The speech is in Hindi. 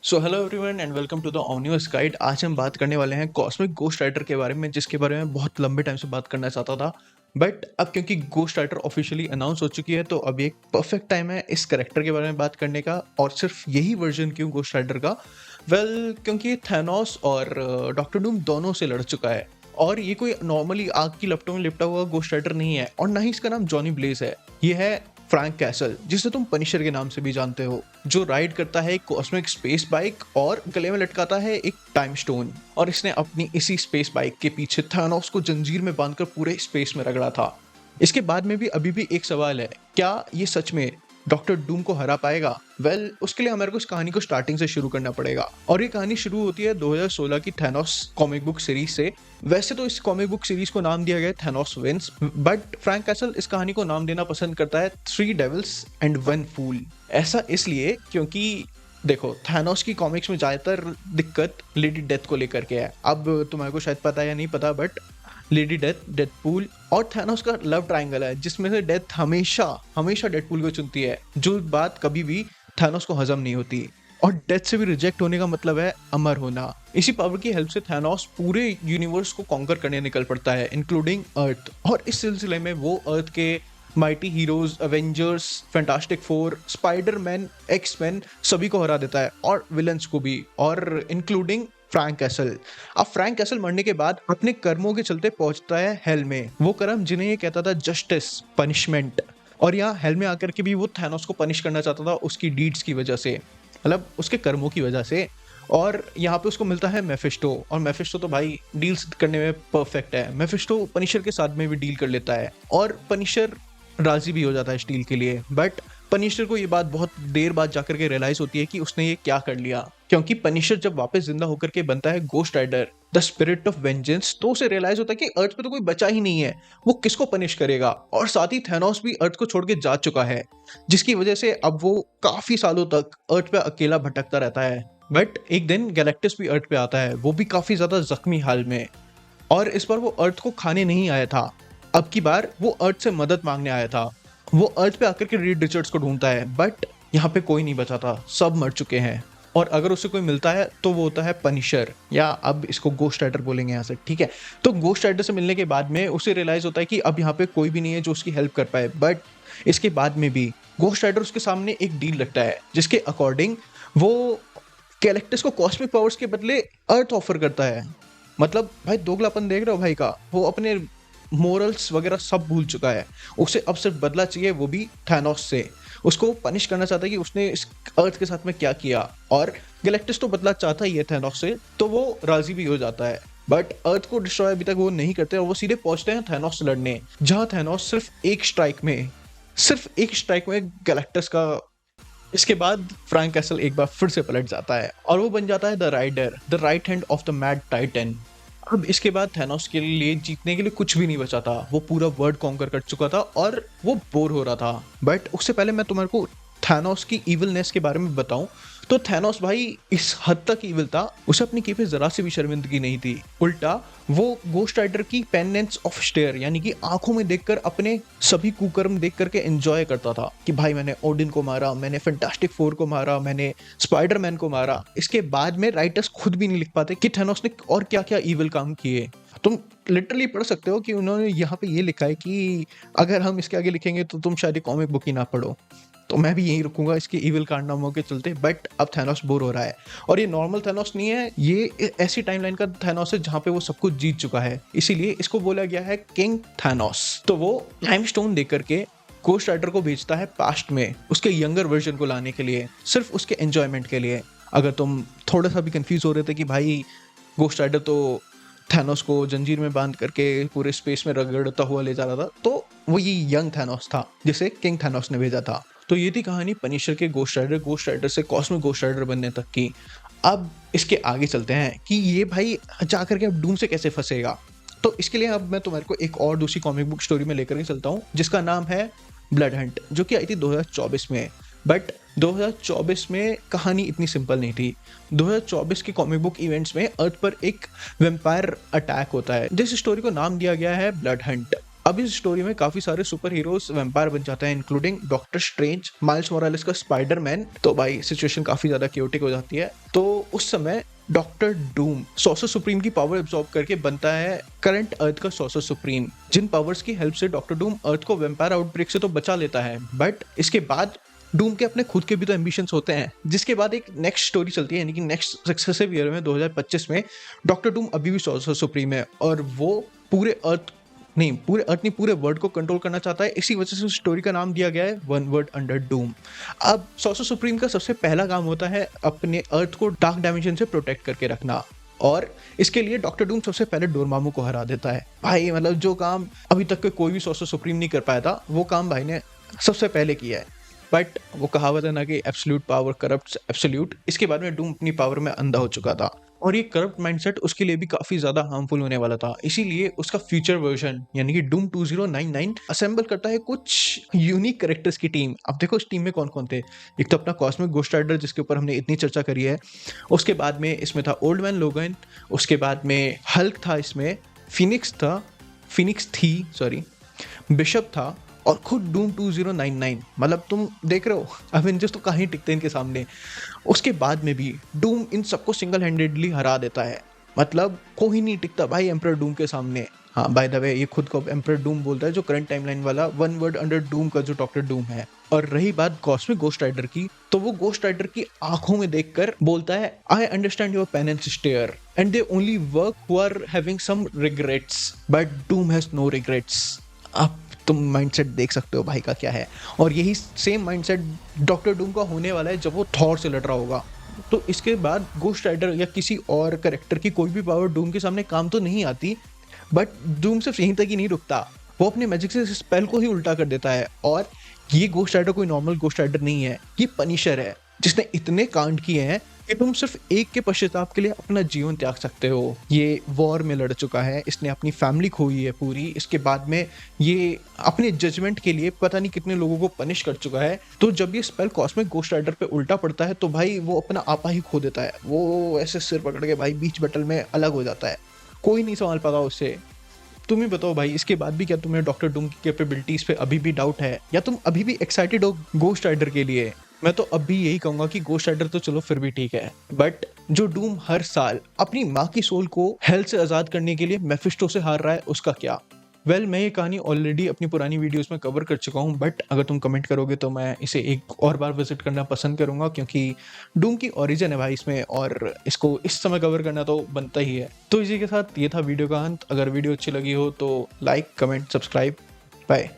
So hello everyone and welcome to the Onius guide. आज हम बात करने वाले हैं कॉस्मिक गोस्ट राइडर के बारे में, जिसके बारे में बहुत लंबे टाइम से बात करना चाहता था। बट अब क्योंकि गोस्ट राइडर ऑफिशियली अनाउंस हो चुकी है, तो अभी एक परफेक्ट टाइम है इस करेक्टर के बारे में बात करने का। और सिर्फ यही वर्जन क्यों गोस्ट राइडर का? क्योंकि थैनोस और डॉक्टर डूम दोनों से लड़ चुका है। और ये कोई नॉर्मली आग की लपटों में लिपटा हुआ गोस्ट राइडर नहीं है, और ना ही इसका नाम जॉनी ब्लेज है। ये है फ्रैंक कैसल, जिसे तुम पनिशर के नाम से भी जानते हो, जो राइड करता है एक कॉस्मिक स्पेस बाइक और गले में लटकाता है एक टाइम स्टोन। और इसने अपनी इसी स्पेस बाइक के पीछे थानोस को जंजीर में बांधकर पूरे स्पेस में रगड़ा था। इसके बाद में भी अभी भी एक सवाल है, क्या ये सच में डॉक्टर डूम को हरा पाएगा? उसके लिए हमारे को इस कहानी को स्टार्टिंग से शुरू करना पड़ेगा। और ये कहानी शुरू होती है 2016 की थैनोस कॉमिक बुक सीरीज से। वैसे तो इस कॉमिक बुक सीरीज को नाम दिया गया है Thanos wins, but Frank Castle इस कहानी को नाम देना पसंद करता है 3 डेविल्स एंड 1 फूल। ऐसा इसलिए क्योंकि देखो, थैनोस की कॉमिक्स में ज्यादातर दिक्कत लेडी डेथ को लेकर के है। अब तुम्हारे को शायद पता है या नहीं पता, बट लेडी डेथ, डेडपूल और थैनोस का लव ट्रायंगल है, जिसमें से डेथ हमेशा हमेशा डेडपूल को चुनती है, जो बात कभी भी थैनोस को हजम नहीं होती। और डेथ से भी रिजेक्ट होने का मतलब है अमर होना। इसी पावर की हेल्प से थैनोस पूरे यूनिवर्स को कॉन्कर करने निकल पड़ता है, इंक्लूडिंग अर्थ। और इस सिलसिले में वो अर्थ के mighty heroes, Avengers, fantastic four, Spiderman, X Men सभी को हरा देता है, और विलन्स को भी, और इंक्लूडिंग फ्रैंक कैसल। अब फ्रैंक कैसल मरने के बाद अपने कर्मों के चलते पहुंचता है हेल में, वो कर्म जिन्हें ये कहता था जस्टिस, पनिशमेंट। और यहाँ हेल में आकर के भी वो थैनोस को पनिश करना चाहता था उसकी डीड्स की वजह से, मतलब उसके कर्मों की वजह से। और यहाँ पे उसको मिलता है मेफिस्टो, और मेफिस्टो तो भाई डील्स करने में परफेक्ट है। मेफिस्टो पनिशर के साथ में भी डील कर लेता है, और पनिशर राजी भी हो जाता है इस डील के लिए। बट पनिशर को ये बात बहुत देर बाद जाकर के रियलाइज होती है कि उसने ये क्या कर लिया, क्योंकि पनिशर जब वापस जिंदा होकर के बनता है ghost rider, the spirit of vengeance, तो उसे रियलाइज होता है कि अर्थ पे तो कोई बचा ही नहीं है, वो किसको पनिश करेगा। और साथ ही थैनोस भी अर्थ को छोड़ के जा चुका है, जिसकी वजह से अब वो काफी सालों तक अर्थ पे अकेला भटकता रहता है। बट एक दिन गैलेक्टस भी अर्थ पे आता है, वो भी काफी ज्यादा जख्मी हाल में। और इस बार वो अर्थ को खाने नहीं आया था, अब की बार वो अर्थ से मदद मांगने आया था। वो अर्थ पे आकर के रीड रिचर्ड्स को ढूंढता है, बट यहाँ पे कोई नहीं बचा था, सब मर चुके हैं। और अगर उसे कोई मिलता है तो वो होता है पनिशर, या अब इसको गोस्ट राइडर बोलेंगे यहाँ से, ठीक है। तो गोस्ट राइडर से मिलने के बाद में उसे रियलाइज होता है कि अब यहाँ पे कोई भी नहीं है जो उसकी हेल्प कर पाए। बट इसके बाद में भी गोस्ट राइडर उसके सामने एक डील रखता है, जिसके अकॉर्डिंग वो गैलेक्टस को कॉस्मिक पावर्स के बदले अर्थ ऑफर करता है। मतलब भाई दोगलापन देख रहे हो भाई का, वो अपने मोरल्स वगैरह सब भूल चुका है। उसे अब सिर्फ बदला चाहिए, वो भी थैनोस से। उसको पनिश करना चाहता है कि उसने इस अर्थ के साथ में क्या किया, और गैलेक्टस तो बदला चाहता ही है थैनोस से, तो वो राजी भी हो जाता है। बट अर्थ को डिस्ट्रॉय अभी तक वो नहीं करते, और वो सीधे पहुंचते हैं थैनोस से लड़ने, जहां थैनोस सिर्फ एक स्ट्राइक में गैलेक्टस का। इसके बाद फ्रैंक कैसल एक बार फिर से पलट जाता है, और वो बन जाता है the rider, the right hand of the mad titan. अब इसके बाद थैनोस के लिए जीतने के लिए कुछ भी नहीं बचा था, वो पूरा वर्ल्ड कॉन्कर कर चुका था, और वो बोर हो रहा था। बट उससे पहले मैं तुम्हारे को थैनोस की इविलनेस के बारे में बताऊं, तो थैनोस भाई इस हद तक इविल था, उसे अपनी की पे जरा से भी शर्मिंदगी नहीं थी। उल्टा वो गोस्ट राइडर की पेनेंस ऑफ स्टेयर, यानी कि आंखों में देखकर अपने सभी कुकर्म देख करके एंजॉय करता था कि भाई मैंने ओडिन को मारा, मैंने फैंटास्टिक फोर को मारा, मैंने स्पाइडरमैन को मारा। इसके बाद में राइटर्स खुद भी नहीं लिख पाते कि थैनोस ने और क्या क्या इविल काम किए। तुम लिटरली पढ़ सकते हो कि उन्होंने यहाँ पे ये लिखा है कि अगर हम इसके आगे लिखेंगे तो तुम शायद कॉमिक बुक ही ना पढ़ो। तो मैं भी यही रुकूंगा इसके इविल कारनामों के चलते। बट अब थैनोस बोर हो रहा है, और ये नॉर्मल थैनोस नहीं है, ये ऐसी टाइमलाइन का थैनोस है जहां पे वो सब कुछ जीत चुका है, इसीलिए इसको बोला गया है किंग थैनोस। तो वो टाइम स्टोन देकर के गोस्ट राइडर को भेजता है पास्ट में, उसके यंगर वर्जन को लाने के लिए, सिर्फ उसके एंजॉयमेंट के लिए। अगर तुम थोड़ा सा भी कंफ्यूज हो रहे थे कि भाई गोस्ट राइडर तो थैनोस को जंजीर में बांध करके पूरे स्पेस में रगड़ता हुआ ले जा रहा था, तो वो ये यंग थैनोस था जिसे किंग थैनोस ने भेजा था। तो ये थी कहानी पनिशर के गोस्ट राइडर से कॉस्मिक गोस्ट राइडर बनने तक की। अब इसके आगे चलते हैं कि ये भाई जाकर के अब डूम से कैसे फंसेगा। तो इसके लिए अब मैं तुम्हारे को एक और दूसरी कॉमिक बुक स्टोरी में लेकर के चलता हूँ, जिसका नाम है ब्लड हंट, जो कि आई थी 2024 में। बट 2024 में कहानी इतनी सिंपल नहीं थी। 2024 के कॉमिक बुक इवेंट्स में अर्थ पर एक वेम्पायर अटैक होता है, जिस स्टोरी को नाम दिया गया है ब्लड हंट। अब इस स्टोरी में काफी सारे सुपर हीरोज वैम्पायर बन जाते हैं, including doctor strange, miles Morales का स्पाइडरमैन। तो भाई सिचुएशन काफी ज्यादा क्योटिक हो जाती है। तो उस समय डॉक्टर डूम सॉर्सर सुप्रीम की पावर एब्सॉर्ब करके बनता है करंट अर्थ का सॉर्सर सुप्रीम, जिन पावर्स की हेल्प से डॉक्टर डूम अर्थ को वैम्पायर आउटब्रेक से तो बचा लेता है, बट इसके बाद डूम के अपने खुद के भी तो एम्बिशंस होते हैं। जिसके बाद एक नेक्स्ट स्टोरी चलती है, यानी कि नेक्स्ट सक्सेसिव ईयर में 2025 में डॉक्टर डूम अभी भी सॉर्सर सुप्रीम है और वो पूरे अर्थ नहीं पूरे वर्ल्ड को कंट्रोल करना चाहता है। इसी वजह से उस स्टोरी का नाम दिया गया है वन वर्ड अंडर डूम। अब सॉर्सर सुप्रीम का सबसे पहला काम होता है अपने अर्थ को डार्क डायमेंशन से प्रोटेक्ट करके रखना, और इसके लिए डॉक्टर डूम सबसे पहले डोरमामू को हरा देता है। भाई मतलब जो काम अभी तक के कोई भी सॉर्सर सुप्रीम नहीं कर पाया था, वो काम भाई ने सबसे पहले किया है। बट वो कहावत है ना कि एब्सोल्यूट पावर करप्ट्स एब्सोल्यूट, इसके बाद में डूम अपनी पावर में अंधा हो चुका था और ये करप्ट माइंडसेट उसके लिए भी काफी ज्यादा हार्मफुल होने वाला था। इसीलिए उसका फ्यूचर वर्जन यानी कि डूम 2099 असेंबल करता है कुछ यूनिक कैरेक्टर्स की टीम। अब देखो इस टीम में कौन कौन थे। एक तो अपना कॉस्मिक गोस्ट राइडर जिसके ऊपर हमने इतनी चर्चा करी है, उसके बाद में इसमें था ओल्ड मैन लोगन, उसके बाद में हल्क था, इसमें फिनिक्स थी सॉरी, बिशप था और खुद डूम 2099। मतलब तुम देख रहे हो अवेंजर्स तो कहीं टिकते हैं इनके सामने। उसके बाद में भी डूम इन सबको सिंगल हैंडेडली हरा देता है, मतलब कोई नहीं टिकता भाई एम्परर डूम के सामने। हाँ बाय द वे ये खुद को एम्परर डूम बोलता है, जो करंट टाइमलाइन वाला वन वर्ड अंडर डूम का जो डॉक्टर डूम है। और रही बात कॉस्मिक गोस्ट राइडर की, तो वो गोस्ट राइडर की आंखों में देखकर बोलता है I understand your pain and stare and they only work who are having some regrets but Doom has no regrets. अब तुम माइंडसेट देख सकते हो भाई का क्या है, और यही सेम माइंडसेट डॉक्टर डूम का होने वाला है जब वो थॉर से लड़ रहा होगा। तो इसके बाद गोस्ट राइडर या किसी और कैरेक्टर की कोई भी पावर डूम के सामने काम तो नहीं आती, बट डूम सिर्फ यहीं तक ही नहीं रुकता, वो अपने मैजिक से स्पेल को ही उल्टा कर देता है। और ये गोस्ट राइडर कोई नॉर्मल गोस्ट राइडर नहीं है, ये पनिशर है जिसने इतने कांड किए हैं कि तुम सिर्फ एक के पश्चाताप के लिए अपना जीवन त्याग सकते हो। ये वॉर में लड़ चुका है, इसने अपनी फैमिली खोई है पूरी, इसके बाद में ये अपने जजमेंट के लिए पता नहीं कितने लोगों को पनिश कर चुका है। तो जब ये स्पेल कॉस्मिक गोस्ट राइडर पे उल्टा पड़ता है तो भाई वो अपना आपा ही खो देता है, वो ऐसे सिर पकड़ के भाई बीच बैटल में अलग हो जाता है, कोई नहीं संभाल पाता उससे। तुम ही बताओ भाई, इसके बाद भी क्या तुम्हें डॉक्टर डूम की कैपेबिलिटीज पे अभी भी डाउट है, या तुम अभी भी एक्साइटेड हो गोस्ट राइडर के लिए? मैं तो अब भी यही कहूंगा कि गोस्ट राइडर तो चलो फिर भी ठीक है, बट जो डूम हर साल अपनी माँ की सोल को हेल से आजाद करने के लिए मेफिस्टो से हार रहा है, उसका क्या? मैं ये कहानी ऑलरेडी अपनी पुरानी वीडियोस में कवर कर चुका हूँ, बट अगर तुम कमेंट करोगे तो मैं इसे एक और बार विजिट करना पसंद करूंगा, क्योंकि डूम की ओरिजिन है भाई इसमें और इसको इस समय कवर करना तो बनता ही है। तो इसी के साथ ये था वीडियो का अंत। अगर वीडियो अच्छी लगी हो तो लाइक, कमेंट, सब्सक्राइब। बाय।